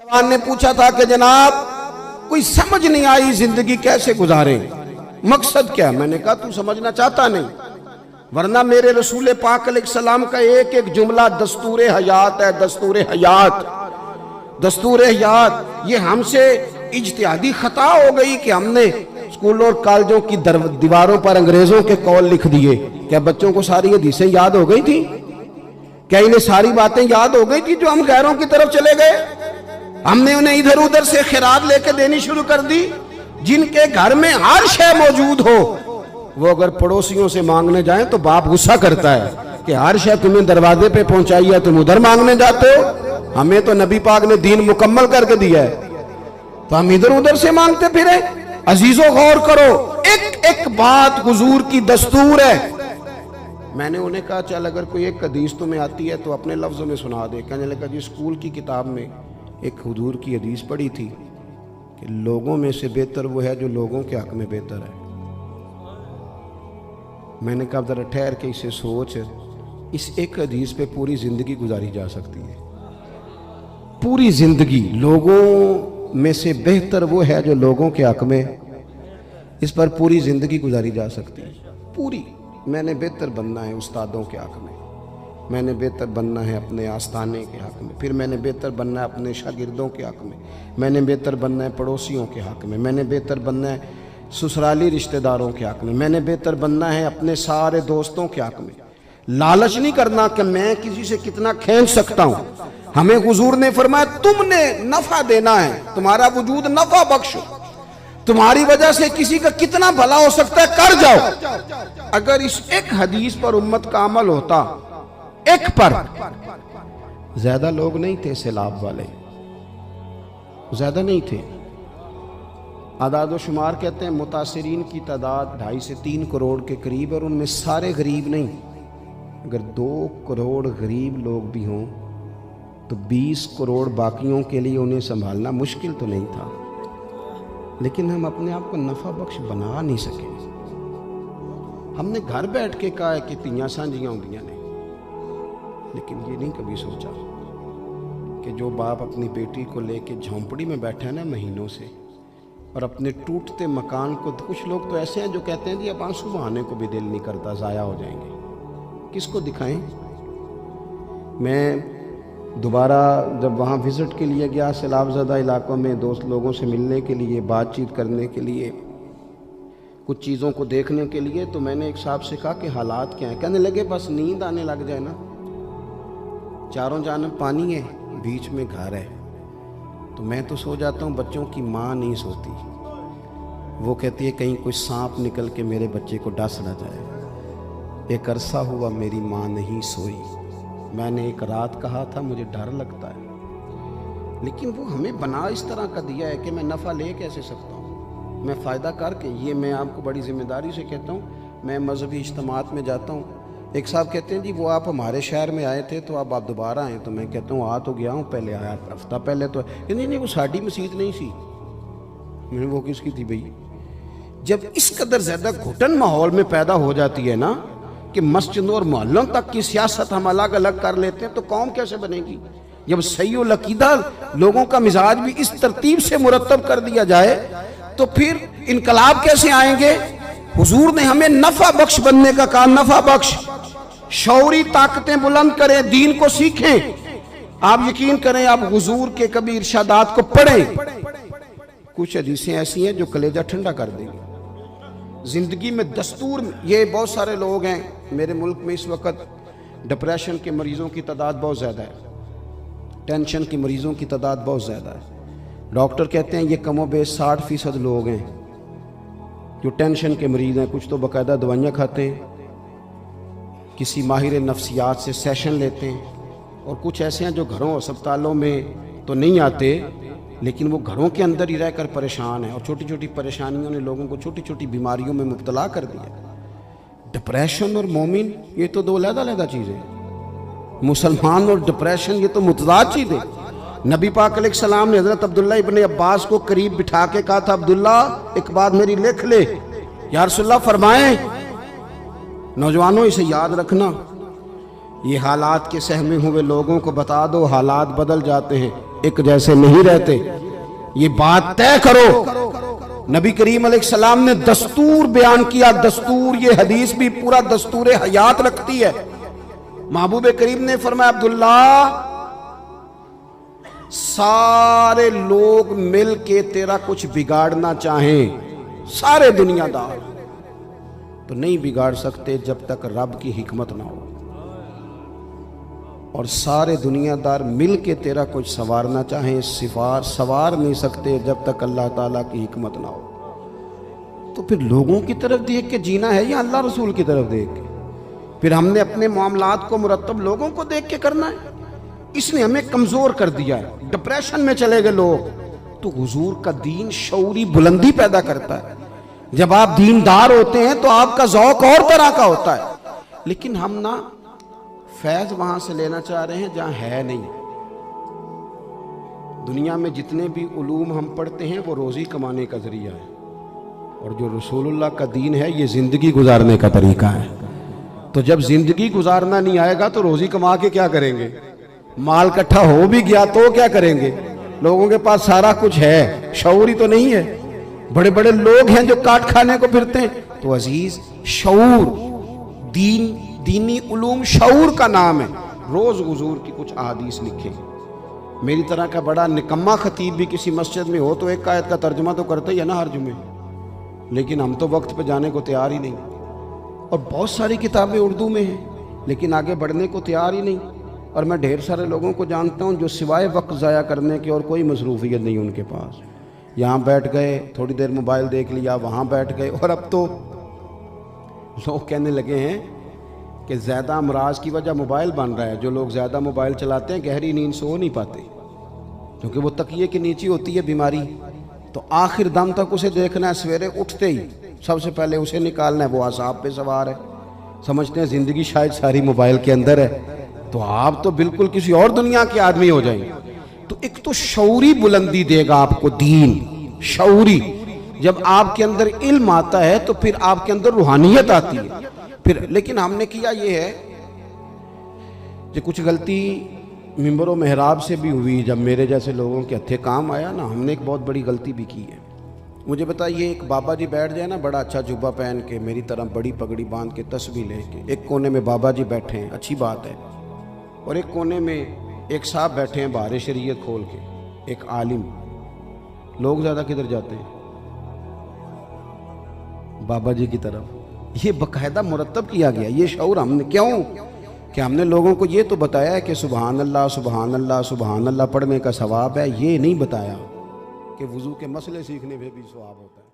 ने पूछा था कि जनाब कोई समझ नहीं आई जिंदगी कैसे गुजारे, मकसद क्या? मैंने कहा तू समझना चाहता नहीं, वरना मेरे रसूल पाक अलैहिस्सलाम का एक एक जुमला दस्तूर हयात है। दस्तूर हयात, दस्तूर हयात। ये हमसे इज्तिहादी खता हो गई कि हमने स्कूलों और कॉलेजों की दीवारों पर अंग्रेजों के कौल लिख दिए। क्या बच्चों को सारी हदीसें याद हो गई थी? क्या इन्हें सारी बातें याद हो गई थी जो हम गैरों की तरफ चले गए? हमने उन्हें इधर उधर से खैरात लेके देनी शुरू कर दी। जिनके घर में हर शय मौजूद हो, वो अगर पड़ोसियों से मांगने जाएं तो बाप गुस्सा करता है कि हर शय तुम्हें दरवाजे पे पहुंचाई है, तुम उधर मांगने जाते हो। हमें तो नबी पाक ने दीन मुकम्मल करके दिया है, तो हम इधर उधर से मांगते फिरे। अजीजों गौर करो, एक एक बात हुजूर की दस्तूर है। मैंने उन्हें कहा चल अगर कोई एक हदीस तुम्हें आती है तो अपने लफ्जों में सुना दे। कहने लगा जी स्कूल की किताब में एक हुजूर की हदीस पढ़ी थी कि लोगों में से बेहतर वो है जो लोगों के हक में बेहतर है। मैंने कहा जरा ठहर के इसे सोच, इस एक हदीस पे पूरी जिंदगी गुजारी जा सकती है। पूरी जिंदगी लोगों में से बेहतर वो है जो लोगों के हक में, इस पर पूरी जिंदगी गुजारी जा सकती है। पूरी। मैंने बेहतर बनना है उस्तादों के हक में, मैंने बेहतर बनना है अपने आस्थाने के हक में, फिर मैंने बेहतर बनना है अपने शागिर्दों के हक में, मैंने बेहतर बनना है पड़ोसियों के हक में, मैंने बेहतर बनना है ससुराली रिश्तेदारों के हक में, मैंने बेहतर बनना है अपने सारे दोस्तों के हक में। लालच नहीं करना कि मैं किसी से कितना खींच सकता हूं। हमें हुजूर ने फरमाया तुमने नफा देना है, तुम्हारा वजूद नफा बख्श, तुम्हारी वजह से किसी का कितना भला हो सकता है कर जाओ। अगर इस एक हदीस पर उम्मत का अमल होता, एक पर, ज्यादा लोग नहीं थे सैलाब वाले, ज्यादा नहीं थे। आदाद व शुमार कहते हैं मुतासिरीन की तादाद 2.5 से 3 करोड़ के करीब, और उनमें सारे गरीब नहीं। अगर 2 करोड़ गरीब लोग भी हों तो 20 करोड़ बाकियों के लिए उन्हें संभालना मुश्किल तो नहीं था, लेकिन हम अपने आप को नफा बख्श बना नहीं सके। हमने घर बैठ के कहा है कि तियां सांझियां होंदियां ने, लेकिन ये नहीं कभी सोचा कि जो बाप अपनी बेटी को लेके झोंपड़ी में बैठा है ना महीनों से, और अपने टूटते मकान को, तो कुछ लोग तो ऐसे हैं जो कहते हैं जी अब आंसू बहाने को भी दिल नहीं करता, ज़ाया हो जाएंगे, किसको दिखाएं। मैं दोबारा जब वहाँ विज़िट के लिए गया सैलाबज़दा इलाकों में, दोस्त लोगों से मिलने के लिए, बातचीत करने के लिए, कुछ चीज़ों को देखने के लिए, तो मैंने एक साहब से कहा कि हालात क्या हैं। कहने लगे बस नींद आने लग जाए ना, चारों जानब पानी है, बीच में घर है, तो मैं तो सो जाता हूँ, बच्चों की माँ नहीं सोती। वो कहती है कहीं कोई सांप निकल के मेरे बच्चे को डस ना जाए। एक अरसा हुआ मेरी माँ नहीं सोई, मैंने एक रात कहा था मुझे डर लगता है, लेकिन वो हमें बना इस तरह का दिया है कि मैं नफ़ा ले कैसे सकता हूँ, मैं फ़ायदा करके। ये मैं आपको बड़ी ज़िम्मेदारी से कहता हूँ। मैं मजहबी इज्तिमात में जाता हूँ, एक साहब कहते हैं जी वो आप हमारे शहर में आए थे तो अब आप दोबारा आए, तो मैं कहता हूँ आ तो गया हूँ, पहले आया हफ्ता पहले तो। नहीं वो साड़ी मस्जिद नहीं सी। मैंने वो किसकी थी भाई? जब इस कदर ज़्यादा घुटन माहौल में पैदा हो जाती है ना कि मस्जिदों और मोहल्लों तक की सियासत हम अलग अलग कर लेते हैं, तो कौम कैसे बनेगी? जब सही और अकीदा लोगों का मिजाज भी इस तरतीब से मुरतब कर दिया जाए तो फिर इनकलाब कैसे आएंगे? हुजूर ने हमें नफा बख्श बनने का कहा, नफा बख्श। शौरी ताकतें बुलंद करें, दीन को सीखें। आप यकीन करें, आप हुजूर के कभी इरशादात को पढ़ें, कुछ हदीसें ऐसी हैं जो कलेजा ठंडा कर देंगी। जिंदगी में दस्तूर, ये बहुत सारे लोग हैं मेरे मुल्क में इस वक्त, डिप्रेशन के मरीजों की तादाद बहुत ज़्यादा है, टेंशन के मरीजों की तादाद बहुत ज़्यादा है। डॉक्टर कहते हैं ये कमोबेश 60% लोग हैं जो टेंशन के मरीज हैं। कुछ तो बाकायदा दवाइयाँ खाते हैं, किसी माहिर नफ्सियात से सेशन लेते हैं, और कुछ ऐसे हैं जो घरों अस्पतालों में तो नहीं आते, लेकिन वो घरों के अंदर ही रहकर परेशान है, और छोटी छोटी परेशानियों ने लोगों को छोटी छोटी बीमारियों में मुब्तला कर दिया। डिप्रेशन और मोमिन ये तो दो अलग-अलग चीज़ें। मुसलमान और डिप्रेशन ये तो मुतज़ाद चीज़ें। नबी पाक अलैहिस्सलाम ने हज़रत अब्दुल्ला इब्न अब्बास को करीब बिठा के कहा था, अब्दुल्ला एक बात मेरी लिख ले। या रसूलल्लाह फरमाएं, नौजवानों इसे याद रखना, ये हालात के सहमे हुए लोगों को बता दो हालात बदल जाते हैं, ایک جیسے نہیں رہتے. یہ بات طے کرو. نبی کریم علیہ السلام نے دستور بیان کیا, دستور. یہ حدیث بھی پورا دستور حیات رکھتی ہے. محبوب کریم نے فرمایا عبداللہ سارے لوگ مل کے تیرا کچھ بگاڑنا چاہیں, سارے دنیا دار, تو نہیں بگاڑ سکتے جب تک رب کی حکمت نہ ہو. اور سارے دنیا دار مل کے تیرا کچھ سنوارنا چاہیں, سنوار نہیں سکتے جب تک اللہ تعالیٰ کی حکمت نہ ہو. تو پھر لوگوں کی طرف دیکھ کے جینا ہے یا اللہ رسول کی طرف دیکھ کے؟ پھر ہم نے اپنے معاملات کو مرتب لوگوں کو دیکھ کے کرنا ہے. اس نے ہمیں کمزور کر دیا ہے, ڈپریشن میں چلے گئے لوگ. تو حضور کا دین شعوری بلندی پیدا کرتا ہے. جب آپ دیندار ہوتے ہیں تو آپ کا ذوق اور طرح کا ہوتا ہے. لیکن ہم نہ فیض وہاں سے لینا چاہ رہے ہیں جہاں ہے نہیں. دنیا میں جتنے بھی علوم ہم پڑھتے ہیں وہ روزی کمانے کا ذریعہ ہے, اور جو رسول اللہ کا دین ہے یہ زندگی گزارنے کا طریقہ ہے. تو جب زندگی گزارنا نہیں آئے گا تو روزی کما کے کیا کریں گے؟ مال کٹھا ہو بھی گیا تو کیا کریں گے؟ لوگوں کے پاس سارا کچھ ہے, شعوری تو نہیں ہے. بڑے بڑے لوگ ہیں جو کاٹ کھانے کو پھرتے ہیں. تو عزیز, شعور, دینی علوم شعور کا نام ہے. روز حضور کی کچھ احادیث لکھیں. میری طرح کا بڑا نکما خطیب بھی کسی مسجد میں ہو تو ایک آیت کا ترجمہ تو کرتا ہی ہے نا ہر جمعے, لیکن ہم تو وقت پہ جانے کو تیار ہی نہیں. اور بہت ساری کتابیں اردو میں ہیں لیکن آگے بڑھنے کو تیار ہی نہیں. اور میں ڈھیر سارے لوگوں کو جانتا ہوں جو سوائے وقت ضائع کرنے کے اور کوئی مصروفیت نہیں ان کے پاس. یہاں بیٹھ گئے, تھوڑی دیر موبائل دیکھ لیا, وہاں بیٹھ گئے. اور اب تو لوگ کہنے لگے ہیں کہ زیادہ امراض کی وجہ موبائل بن رہا ہے. جو لوگ زیادہ موبائل چلاتے ہیں گہری نیند سو نہیں پاتے, کیونکہ وہ تکیے کے نیچے ہوتی ہے بیماری. تو آخر دم تک اسے دیکھنا ہے, سویرے اٹھتے ہی سب سے پہلے اسے نکالنا ہے. وہ اعصاب پہ سوار ہے, سمجھتے ہیں زندگی شاید ساری موبائل کے اندر ہے. تو آپ تو بالکل کسی اور دنیا کے آدمی ہو جائیں. تو ایک تو شعوری بلندی دے گا آپ کو دین, شعوری. جب آپ کے اندر علم آتا ہے تو پھر آپ کے اندر روحانیت آتی ہے. پھر لیکن ہم نے کیا یہ ہے کہ کچھ غلطی منبر و محراب سے بھی ہوئی. جب میرے جیسے لوگوں کے ہتھے کام آیا نا, ہم نے ایک بہت بڑی غلطی بھی کی ہے. مجھے بتائیے, ایک بابا جی بیٹھ جائے نا بڑا اچھا جبہ پہن کے, میری طرح بڑی پگڑی باندھ کے, تسبیح لے کے, ایک کونے میں بابا جی بیٹھے ہیں, اچھی بات ہے. اور ایک کونے میں ایک صاحب بیٹھے ہیں بہار شریعت کھول کے, ایک عالم. لوگ زیادہ کدھر جاتے ہیں؟ بابا جی کی طرف. یہ باقاعدہ مرتب کیا گیا یہ شعور. ہم نے کیوں کہ ہم نے لوگوں کو یہ تو بتایا ہے کہ سبحان اللہ سبحان اللہ سبحان اللہ پڑھنے کا ثواب ہے. یہ نہیں بتایا کہ وضو کے مسئلے سیکھنے میں بھی ثواب ہوتا ہے.